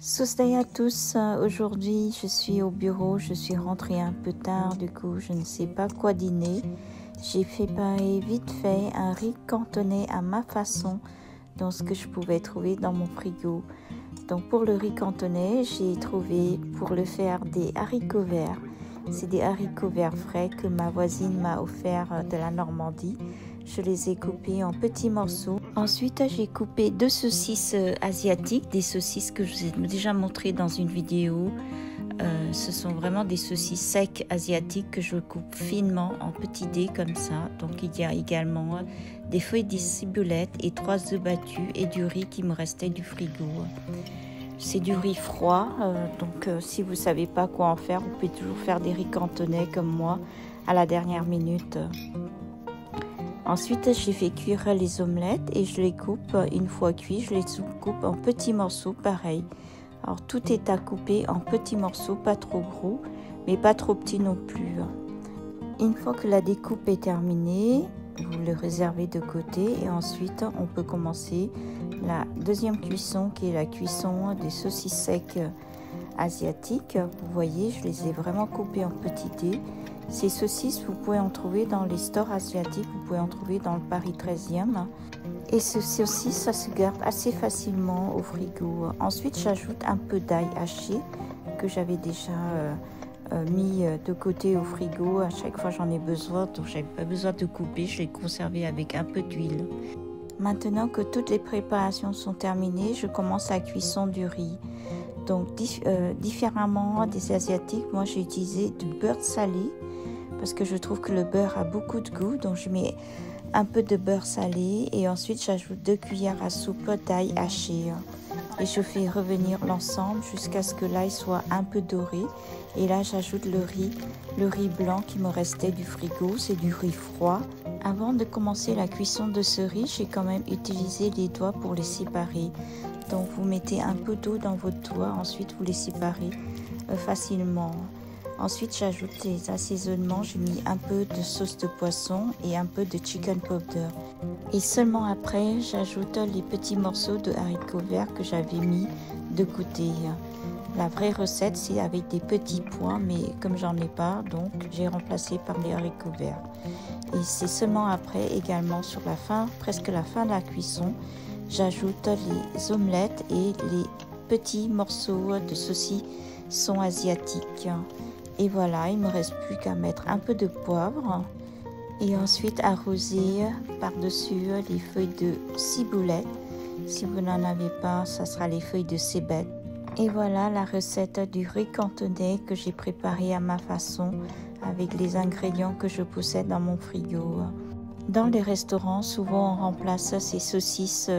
Sosday à tous, aujourd'hui je suis au bureau, je suis rentrée un peu tard, du coup je ne sais pas quoi dîner. J'ai préparé vite fait un riz cantonais à ma façon, dans ce que je pouvais trouver dans mon frigo. Donc pour le riz cantonais, j'ai trouvé pour le faire des haricots verts. C'est des haricots verts frais que ma voisine m'a offert de la Normandie. Je les ai coupés en petits morceaux. Ensuite, j'ai coupé 2 saucisses asiatiques, des saucisses que je vous ai déjà montrées dans une vidéo. Ce sont vraiment des saucisses secs asiatiques que je coupe finement en petits dés comme ça. Donc il y a également des feuilles de ciboulette et 3 œufs battus et du riz qui me restait du frigo. C'est du riz froid, donc si vous ne savez pas quoi en faire, vous pouvez toujours faire des riz cantonais comme moi à la dernière minute. Ensuite, j'ai fait cuire les omelettes et je les coupe une fois cuits, je les coupe en petits morceaux pareil. Alors tout est à couper en petits morceaux, pas trop gros, mais pas trop petits non plus. Une fois que la découpe est terminée, vous le réservez de côté et ensuite on peut commencer la deuxième cuisson qui est la cuisson des saucisses secs asiatiques. Vous voyez, je les ai vraiment coupées en petits dés. Ces saucisses, vous pouvez en trouver dans les stores asiatiques, vous pouvez en trouver dans le Paris 13e. Et ce saucisses, ça se garde assez facilement au frigo. Ensuite, j'ajoute un peu d'ail haché que j'avais déjà mis de côté au frigo. À chaque fois, j'en ai besoin, donc j'avais pas besoin de couper. Je l'ai conservé avec un peu d'huile. Maintenant que toutes les préparations sont terminées, je commence la cuisson du riz. Donc, différemment des asiatiques, moi j'ai utilisé du beurre salé parce que je trouve que le beurre a beaucoup de goût. Donc, je mets un peu de beurre salé et ensuite j'ajoute 2 cuillères à soupe d'ail haché. Et je fais revenir l'ensemble jusqu'à ce que l'ail soit un peu doré. Et là, j'ajoute le riz blanc qui me restait du frigo, c'est du riz froid. Avant de commencer la cuisson de ce riz, j'ai quand même utilisé les doigts pour les séparer. Donc vous mettez un peu d'eau dans votre doigt, ensuite vous les séparez facilement. Ensuite j'ajoute les assaisonnements, j'ai mis un peu de sauce de poisson et un peu de chicken powder. Et seulement après j'ajoute les petits morceaux de haricots verts que j'avais mis de côté. La vraie recette c'est avec des petits pois, mais comme j'en ai pas, donc j'ai remplacé par les haricots verts. Et c'est seulement après également sur la fin, presque la fin de la cuisson, j'ajoute les omelettes et les petits morceaux de saucisson asiatique. Et voilà, il ne me reste plus qu'à mettre un peu de poivre et ensuite arroser par-dessus les feuilles de ciboulette. Si vous n'en avez pas, ça sera les feuilles de cébette. Et voilà la recette du riz cantonais que j'ai préparé à ma façon avec les ingrédients que je possède dans mon frigo. Dans les restaurants, souvent on remplace ces saucisses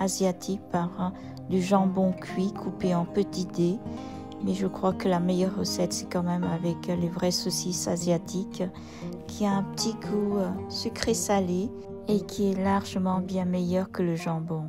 asiatiques par du jambon cuit coupé en petits dés. Mais je crois que la meilleure recette, c'est quand même avec les vraies saucisses asiatiques qui a un petit goût sucré-salé et qui est largement bien meilleur que le jambon.